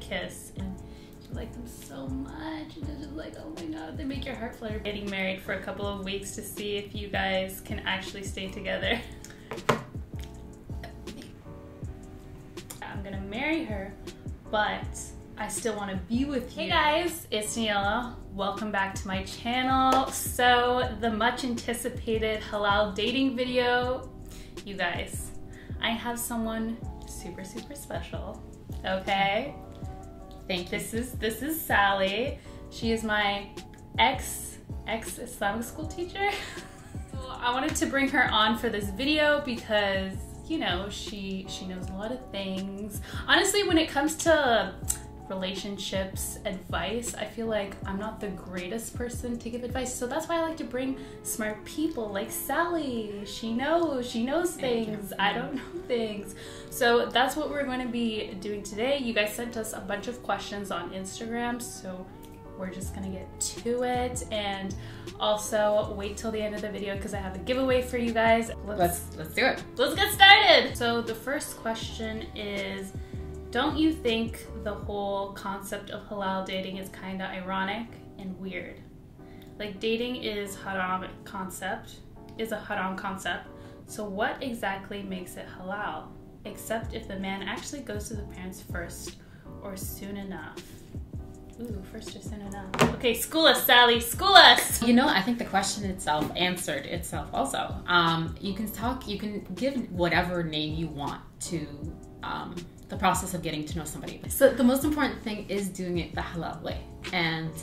kiss. And you like them so much. And it's just like, oh my God, they make your heart flutter. Getting married for a couple of weeks to see if you guys can actually stay together. I'm gonna marry her, but I still want to be with you. Hey guys, it's Daniela. Welcome back to my channel. So the much anticipated halal dating video, you guys, I have someone super special. Okay, thank you. This is Sally. She is my ex-Islamic school teacher. So I wanted to bring her on for this video because, you know, she knows a lot of things. Honestly, when it comes to relationships advice, I feel like I'm not the greatest person to give advice, so that's why I like to bring smart people like Sally. She knows things. I don't know things. So that's what we're going to be doing today. You guys sent us a bunch of questions on Instagram, so we're just gonna get to it. And also wait till the end of the video because I have a giveaway for you guys. Let's do it. Let's get started. So the first question is, don't you think the whole concept of halal dating is kind of ironic and weird? Like, dating is a haram concept. So what exactly makes it halal? Except if the man actually goes to the parents first or soon enough. Ooh, first or soon enough. Okay, school us, Sally, school us! You know, I think the question itself answered itself also. You can give whatever name you want to the process of getting to know somebody. So the most important thing is doing it the halal way. And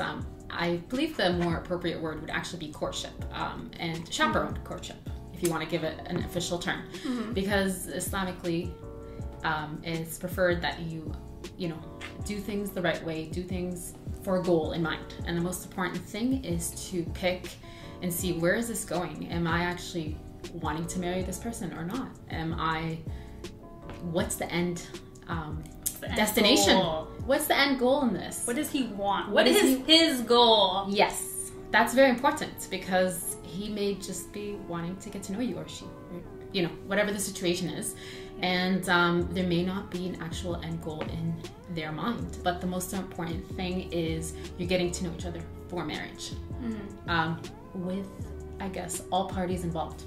I believe the more appropriate word would actually be courtship and chaperoned courtship, if you want to give it an official term. Because Islamically, it's preferred that you do things the right way, do things for a goal in mind. And the most important thing is to pick and see, where is this going? Am I actually wanting to marry this person or not? What's the end destination? What's the end goal in this? What does he want? What is his goal? Yes, that's very important, because he may just be wanting to get to know you, or she, or, whatever the situation is. And there may not be an actual end goal in their mind. But the most important thing is you're getting to know each other for marriage. With, I guess, all parties involved.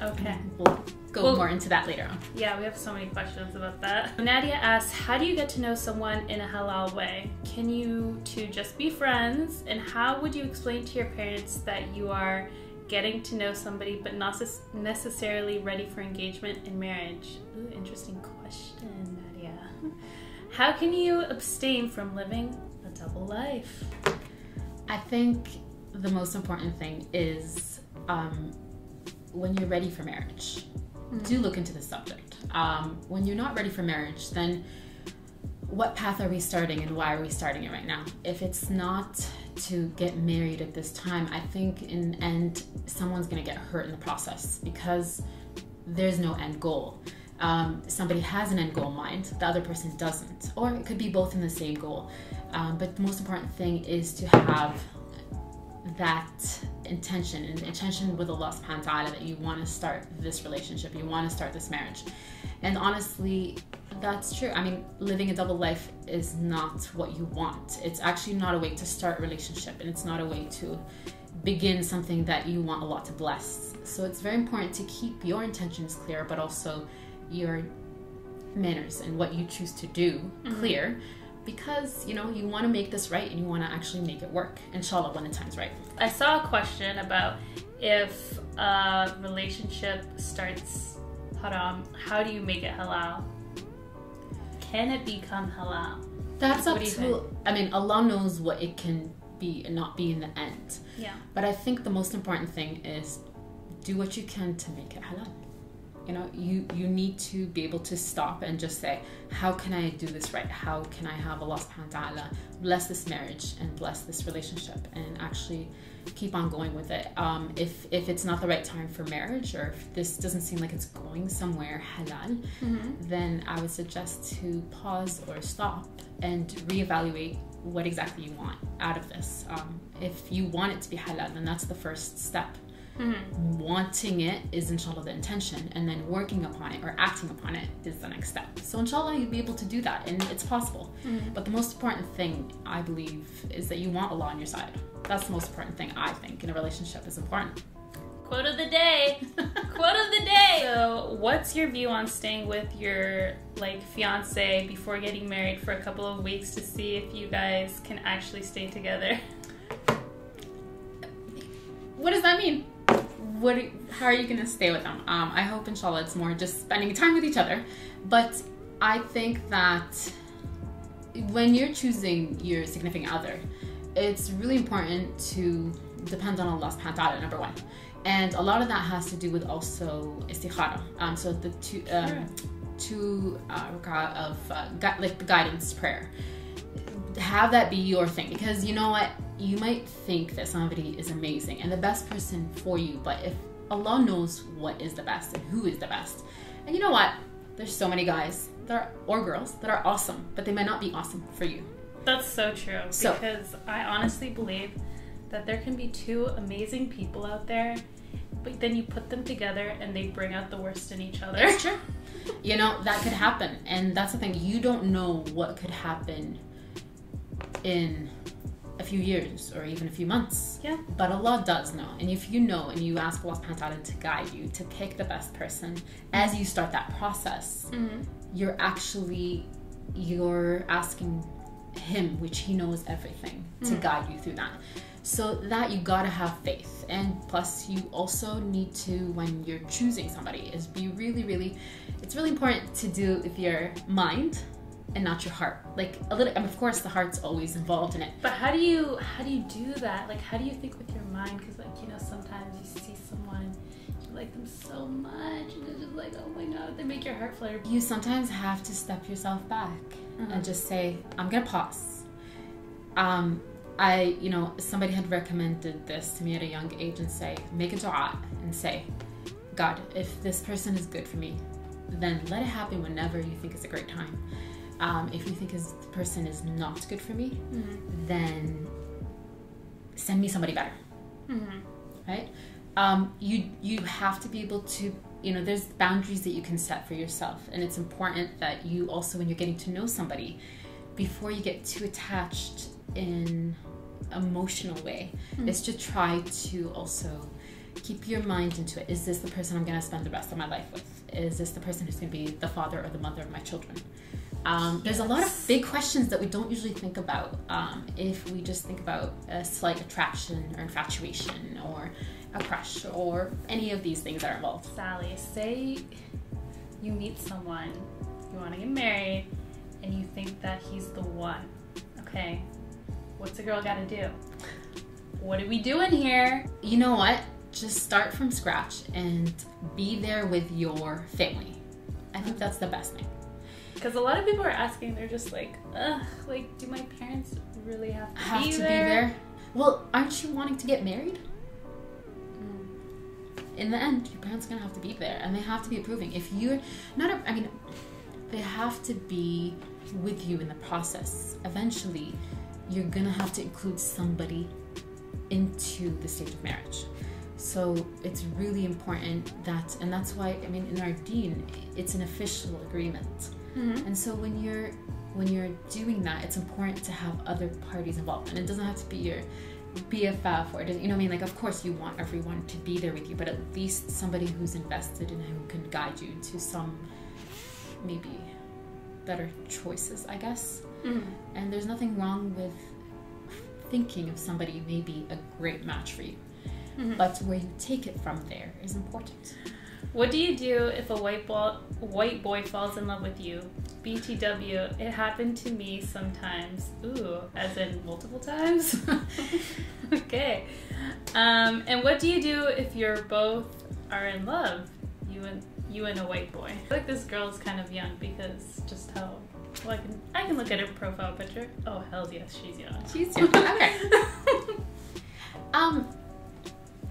Okay. We'll go more into that later on. Yeah, we have so many questions about that. Nadia asks, how do you get to know someone in a halal way? Can you two just be friends? And how would you explain to your parents that you are getting to know somebody but not necessarily ready for engagement and marriage? Ooh, interesting question, Nadia. How can you abstain from living a double life? I think the most important thing is when you're ready for marriage, do look into the subject. When you're not ready for marriage, then what path are we starting and why are we starting it right now? If it's not to get married at this time, I think in the end, someone's gonna get hurt in the process because there's no end goal. Somebody has an end goal in mind, the other person doesn't. Or it could be both in the same goal. But the most important thing is to have that intention with Allah subhanahu wa ta'ala, that you want to start this relationship, you want to start this marriage. And honestly, that's true. I mean, living a double life is not what you want. It's actually not a way to start a relationship, and it's not a way to begin something that you want Allah to bless. So it's very important to keep your intentions clear, but also your manners and what you choose to do clear. Because, you want to make this right and you want to actually make it work, inshallah, when the time's right. I saw a question about if a relationship starts haram, how do you make it halal? Can it become halal? That's up to, I mean, Allah knows what it can be and not be in the end. Yeah. But I think the most important thing is do what you can to make it halal. You need to be able to stop and just say, how can I do this right? How can I have Allah subhanahu wa ta'ala bless this marriage and bless this relationship, and actually keep on going with it. If it's not the right time for marriage, or if this doesn't seem like it's going somewhere halal, then I would suggest to pause or stop and reevaluate what exactly you want out of this. If you want it to be halal, then that's the first step. Wanting it is inshallah the intention, and then working upon it or acting upon it is the next step. So inshallah you'll be able to do that, and it's possible. But the most important thing, I believe, is that you want Allah on your side. That's the most important thing, I think, in a relationship is important. Quote of the day. Quote of the day. So what's your view on staying with your fiance before getting married for a couple of weeks to see if you guys can actually stay together? What does that mean? How are you gonna stay with them? I hope inshallah it's more just spending time with each other. But I think that when you're choosing your significant other, it's really important to depend on Allah subhanahu wa ta'ala, number one. And a lot of that has to do with also istikhara. So the two rak'ah of the guidance prayer. Have that be your thing, because you know what? You might think that somebody is amazing and the best person for you, but if Allah knows what is the best and who is the best, and you know what? There's so many guys or girls that are awesome, but they might not be awesome for you. That's so true. Because I honestly believe that there can be two amazing people out there, but then you put them together and they bring out the worst in each other. That's true. You know, that could happen. And that's the thing. You don't know what could happen in a few years or even a few months. Yeah. But Allah does know. And if you know and you ask Allah subhanahu wa ta'ala to guide you, to pick the best person, as you start that process, you're asking Him, which He knows everything, to guide you through that. So that you gotta have faith. And plus you also need to, when you're choosing somebody, is be really, it's really important to do with your mind and not your heart. Like a little, of course the heart's always involved in it. But how do you do that? Like, how do you think with your mind? Because sometimes you see someone, you like them so much, and it's just like, oh my God, they make your heart flutter. You sometimes have to step yourself back and just say, I'm gonna pause. Somebody had recommended this to me at a young age and say, make a dua and say, God, if this person is good for me, then let it happen whenever you think is a great time. If you think this person is not good for me, then send me somebody better. Right? You have to be able to, there's boundaries that you can set for yourself. And it's important that you also, when you're getting to know somebody, before you get too attached in emotional way, is to try to also keep your mind into it. Is this the person I'm going to spend the rest of my life with? Is this the person who's going to be the father or the mother of my children? There's a lot of big questions that we don't usually think about if we just think about a slight attraction or infatuation or a crush or any of these things that are involved. Sally, say you meet someone, you want to get married, and you think that he's the one. Okay, what's a girl got to do? What are we doing here? You know what? Just start from scratch and be there with your family. I think that's the best thing. Because a lot of people are asking, they're just like, ugh, do my parents really have to be there? Well, aren't you wanting to get married? In the end, your parents are going to have to be there, and they have to be approving. If you're not, they have to be with you in the process. Eventually, you're going to have to include somebody into the stage of marriage. So it's really important that, and that's why, in our deen, it's an official agreement. And so when you're doing that, it's important to have other parties involved, and it doesn't have to be your BFF or of course you want everyone to be there with you, but at least somebody who's invested and who can guide you to some maybe better choices, I guess. And there's nothing wrong with thinking of somebody may be a great match for you, but where you take it from there is important. What do you do if a white boy falls in love with you? BTW, it happened to me sometimes. Ooh, as in multiple times? Okay. And what do you do if you're both are in love? You and a white boy. I feel like this girl is kind of young because just how, well, I can look at her profile picture. Oh, hell yes, she's young. She's young, okay.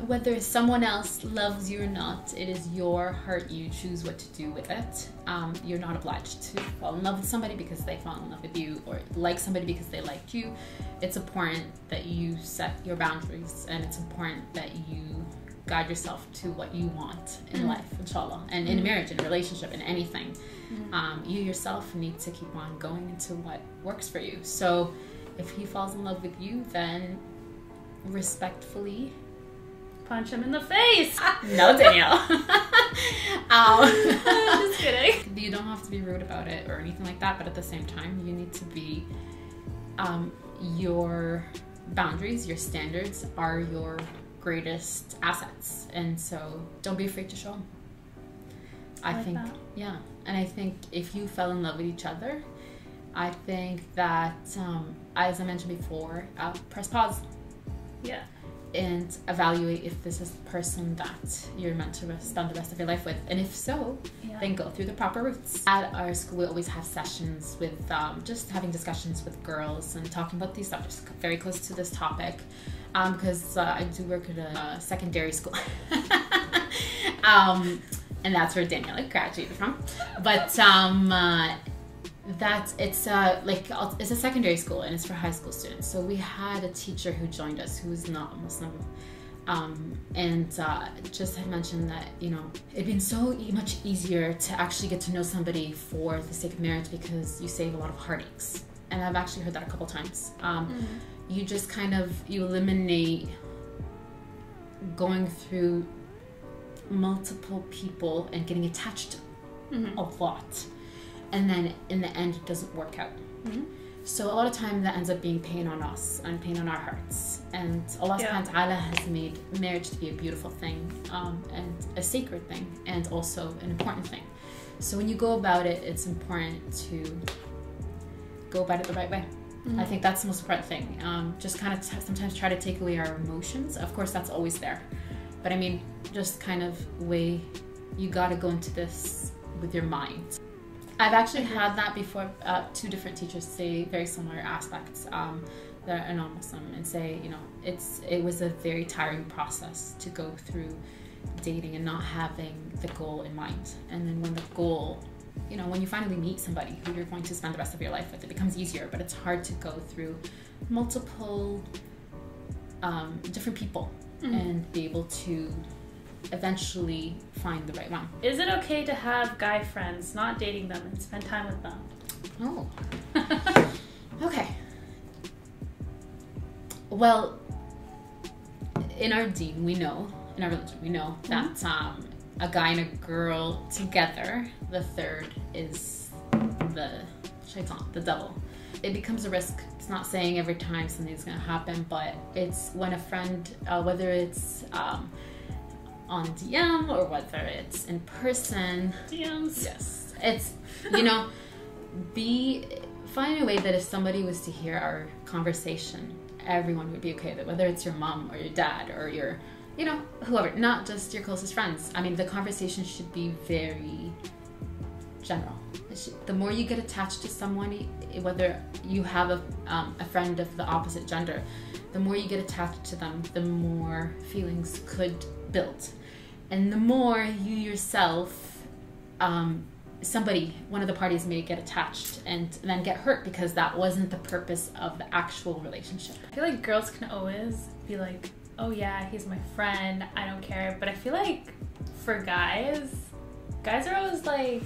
Whether someone else loves you or not, it is your heart. You choose what to do with it. You're not obliged to fall in love with somebody because they fall in love with you, or like somebody because they liked you. It's important that you set your boundaries, and it's important that you guide yourself to what you want in life, inshallah, and in a marriage, in a relationship, in anything. You yourself need to keep on going into what works for you. So if he falls in love with you, then respectfully punch him in the face. No, Danielle. Just kidding. You don't have to be rude about it or anything like that, but at the same time, you need to be your boundaries, your standards are your greatest assets, and so don't be afraid to show them. I think that. Yeah, and I think if you fell in love with each other, I think that as I mentioned before, press pause. Yeah. And evaluate if this is the person that you're meant to spend the rest of your life with, and if so, then go through the proper routes. At our school, we always have sessions with just having discussions with girls and talking about these subjects very close to this topic, because I do work at a secondary school, and that's where Daniela graduated from. But it's a secondary school and it's for high school students. So we had a teacher who joined us who was not a Muslim, and just had mentioned that, you know, it'd been so much easier to actually get to know somebody for the sake of marriage because you save a lot of heartaches. And I've actually heard that a couple times. You just kind of, you eliminate going through multiple people and getting attached to a lot. And then in the end, it doesn't work out. So a lot of time that ends up being pain on us and pain on our hearts. And Allah subhanahu wa ta'ala has made marriage to be a beautiful thing, and a sacred thing, and also an important thing. So when you go about it, it's important to go about it the right way. I think that's the most important thing. Just kind of sometimes try to take away our emotions. Of course, that's always there. But I mean, just kind of way, you gotta go into this with your mind. I've actually had that before, two different teachers say very similar aspects that are non-Muslim, and say, you know, it was a very tiring process to go through dating and not having the goal in mind. And then when the goal, you know, when you finally meet somebody who you're going to spend the rest of your life with, it becomes easier, but it's hard to go through multiple different people and be able to eventually find the right one. Is it okay to have guy friends, not dating them, and spend time with them? Oh. Okay. Well, in our deen, we know, in our religion, we know that a guy and a girl together, the third is the shaitan, the devil. It becomes a risk. It's not saying every time something's going to happen, but it's when a friend, whether it's on DM or whether it's in person. DMs. Yes. It's, you know, find a way that if somebody was to hear our conversation, everyone would be okay with it, whether it's your mom or your dad or your, you know, whoever, not just your closest friends. I mean, the conversation should be very general. The more you get attached to someone, whether you have a friend of the opposite gender, the more you get attached to them, the more feelings could build. And the more you yourself, one of the parties may get attached and then get hurt because that wasn't the purpose of the actual relationship. I feel like girls can always be like, oh yeah, he's my friend, I don't care. But I feel like for guys are always like,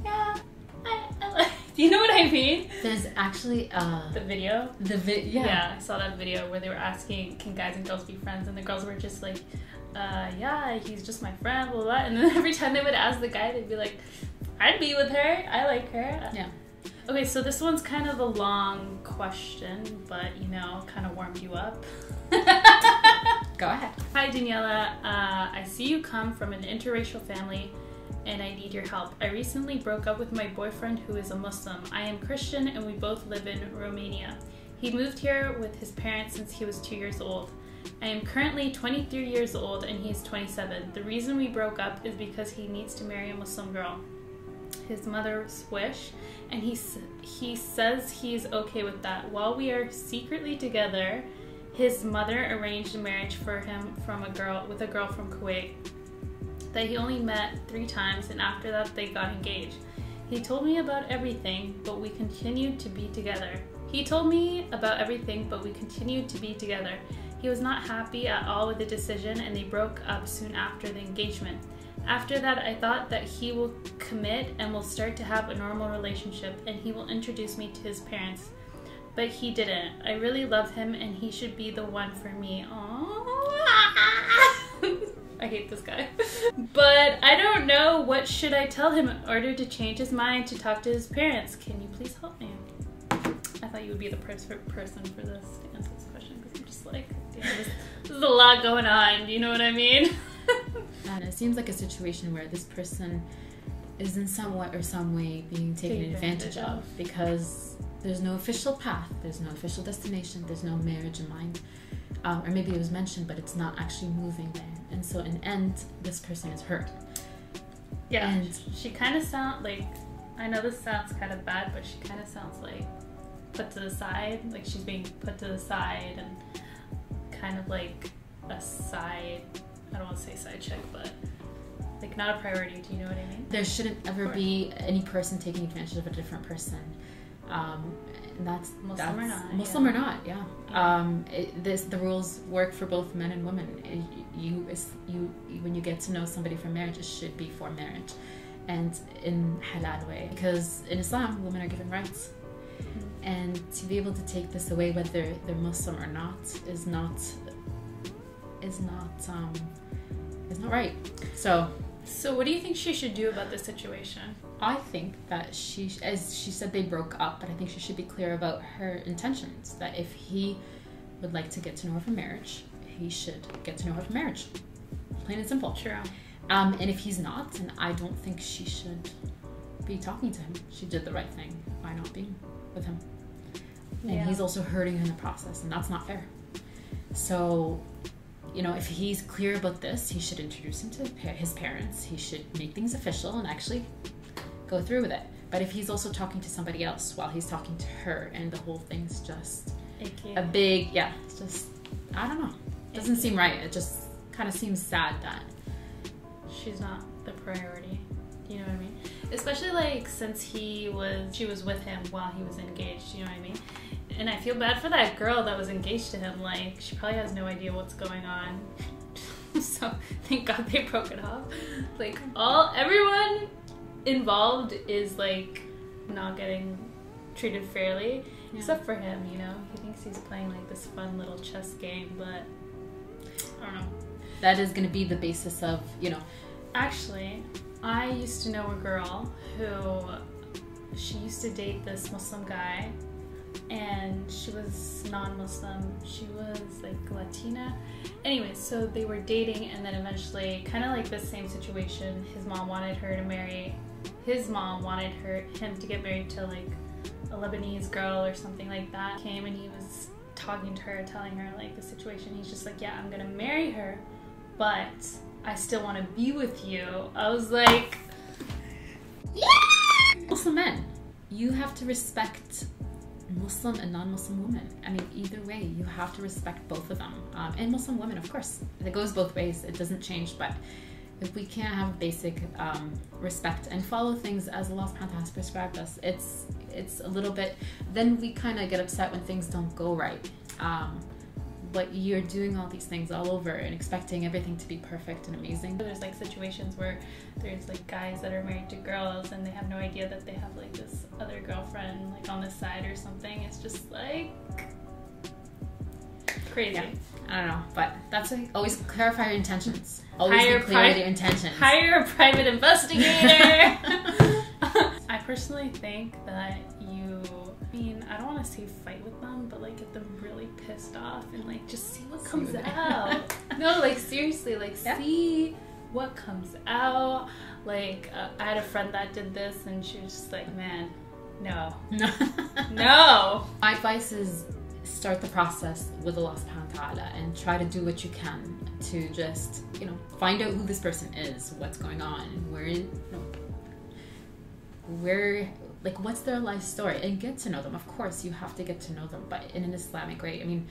yeah, I like. Do you know what I mean? There's actually the video. Yeah, I saw that video where they were asking, can guys and girls be friends? And the girls were just like, yeah, he's just my friend, blah, blah. And then every time they would ask the guy, they'd be like, I'd be with her, I like her. Yeah. Okay, so this one's kind of a long question, but, you know, kind of warmed you up. Go ahead. Hi, Daniela. I see you come from an interracial family, and I need your help. I recently broke up with my boyfriend who is a Muslim. I am Christian, and we both live in Romania. He moved here with his parents since he was 2 years old. I am currently 23 years old, and he's 27. The reason we broke up is because he needs to marry a Muslim girl. His mother's wish, and he says he's okay with that. While we are secretly together, his mother arranged a marriage for him with a girl from Kuwait that he only met 3 times, and after that they got engaged. He told me about everything, but we continued to be together. He was not happy at all with the decision, and they broke up soon after the engagement. After that, I thought that he will commit and will start to have a normal relationship, and he will introduce me to his parents. But he didn't. I really love him, and he should be the one for me. Aww. I hate this guy. But I don't know, what should I tell him in order to change his mind to talk to his parents? Can you please help me? I thought you would be the perfect person for this to answer this question, because I'm just like, damn, this is a lot going on. Do you know what I mean? And it seems like a situation where this person is in some way or some way being taken advantage of, because there's no official path, there's no official destination, there's no marriage in mind. Or maybe it was mentioned, but it's not actually moving there. And so in the end, this person is hurt. Yeah, and she kind of sounds like, I know this sounds kind of bad, but she kind of sounds like put to the side. Like she's being put to the side and kind of like a side, I don't want to say side chick, but like not a priority. Do you know what I mean? There shouldn't ever be any person taking advantage of a different person. And that's Muslim or not. Muslim or not, yeah. The rules work for both men and women. When you get to know somebody for marriage, it should be for marriage, and in halal way. Because in Islam, women are given rights, and to be able to take this away, whether they're Muslim or not, is not right. So what do you think she should do about this situation? I think that as she said, they broke up, but I think she should be clear about her intentions. That if he would like to get to know her for marriage, he should get to know her for marriage. Plain and simple. True. And if he's not, then I don't think she should be talking to him. She did the right thing by not being with him. And he's also hurting her in the process, and that's not fair. So, you know, if he's clear about this, he should introduce him to his parents. He should make things official and actually go through with it. But if he's also talking to somebody else while he's talking to her, and the whole thing's just a big, it's just, I don't know. It doesn't seem right. It just kind of seems sad that she's not the priority. You know what I mean? Especially like since she was with him while he was engaged. You know what I mean? And I feel bad for that girl that was engaged to him. Like, she probably has no idea what's going on. So thank God they broke it off. Like everyone involved is like not getting treated fairly, except for him. You know, he thinks he's playing like this fun little chess game, but I don't know. That is going to be the basis of, you know. Actually, I used to know a girl who she used to date this Muslim guy, and she was non-Muslim. She was like Latina. Anyway, so they were dating, and then eventually, kind of like this same situation, his mom wanted him to get married to like a Lebanese girl or something like that. Came and he was talking to her, telling her like the situation. He's just like, yeah, I'm gonna marry her, but I still want to be with you. I was like, yeah! Muslim men, you have to respect Muslim and non-Muslim women. I mean, either way, you have to respect both of them. And Muslim women, of course. It goes both ways. It doesn't change. But if we can't have basic respect and follow things as Allah subhanahu wa ta'ala has prescribed us, it's a little bit, then we kind of get upset when things don't go right. But you're doing all these things all over and expecting everything to be perfect and amazing. There's like situations where there's like guys that are married to girls and they have no idea that they have like this other girlfriend like on the side or something. It's just like crazy. Yeah. I don't know, but that's like, always clarify your intentions. Always be clear with your intentions. Hire a private investigator. I personally think that I don't want to say fight with them, but like get them really pissed off and like just see what comes out. No, like seriously, like see what comes out. Like I had a friend that did this and she was just like, man, no. No. My advice is start the process with Allah subhanahu wa ta'ala and try to do what you can to just, you know, find out who this person is, what's going on, like what's their life story, and get to know them. Of course you have to get to know them, but in an Islamic way. I mean,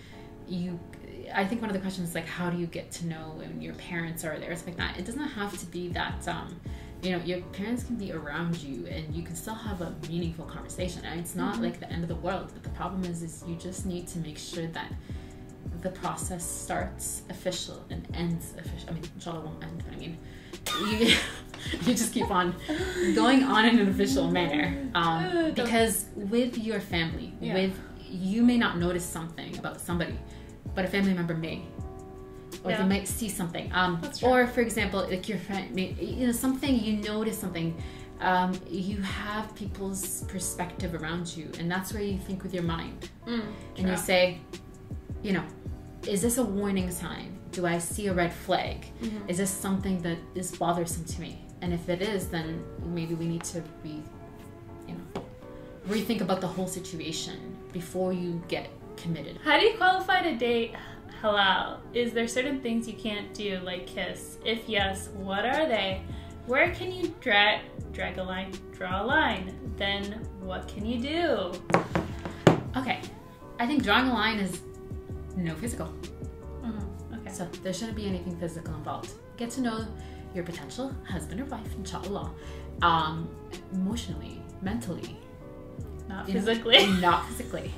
I think one of the questions is like, how do you get to know when your parents are there? It's like that. It doesn't have to be that you know, your parents can be around you and you can still have a meaningful conversation, and it's not like the end of the world. But the problem is you just need to make sure that the process starts official and ends official. I mean, inshallah won't end, but I mean, you just keep on going on in an official manner. Because with your family, you may not notice something about somebody, but a family member may. Or they might see something. Or for example, like your friend, something, you notice something. You have people's perspective around you, and that's where you think with your mind. And you say, is this a warning sign? Do I see a red flag? Is this something that is bothersome to me? And if it is, then maybe we need to rethink about the whole situation before you get committed. How do you qualify to date halal? Is there certain things you can't do, like kiss? If yes, what are they? Where can you draw a line? Then what can you do? Okay, I think drawing a line is no physical. Okay. So there shouldn't be anything physical involved. Get to know your potential husband or wife, inshallah, emotionally, mentally. Not physically. Not physically.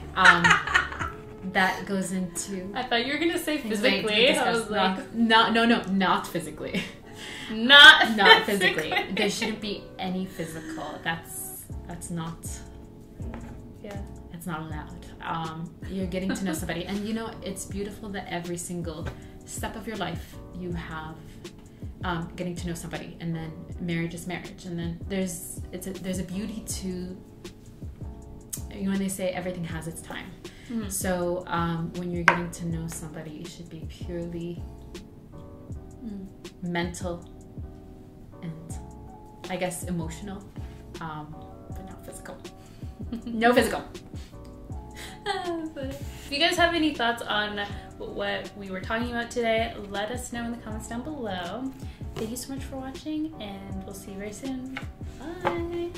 That goes into... I thought you were going to say physically. I was like... Not physically. Not physically. There shouldn't be any physical. That's not... Yeah. It's not allowed. You're getting to know somebody. And it's beautiful that every single step of your life you have getting to know somebody. And then marriage is marriage. And then there's a beauty to... when they say everything has its time. So when you're getting to know somebody, it should be purely mental and I guess emotional, but not physical. No physical. If you guys have any thoughts on what we were talking about today, let us know in the comments down below. Thank you so much for watching, and we'll see you very soon. Bye.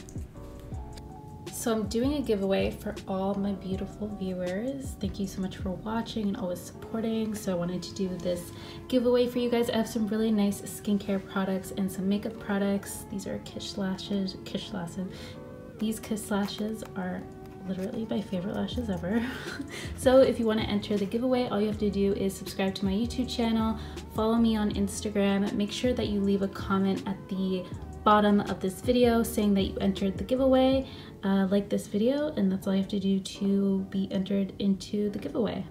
So I'm doing a giveaway for all my beautiful viewers. Thank you so much for watching and always supporting. So I wanted to do this giveaway for you guys. I have some really nice skincare products and some makeup products. These are Kish lashes. These Kish lashes are literally my favorite lashes ever. So if you want to enter the giveaway, all you have to do is subscribe to my YouTube channel, follow me on Instagram, make sure that you leave a comment at the bottom of this video saying that you entered the giveaway, like this video, and that's all you have to do to be entered into the giveaway.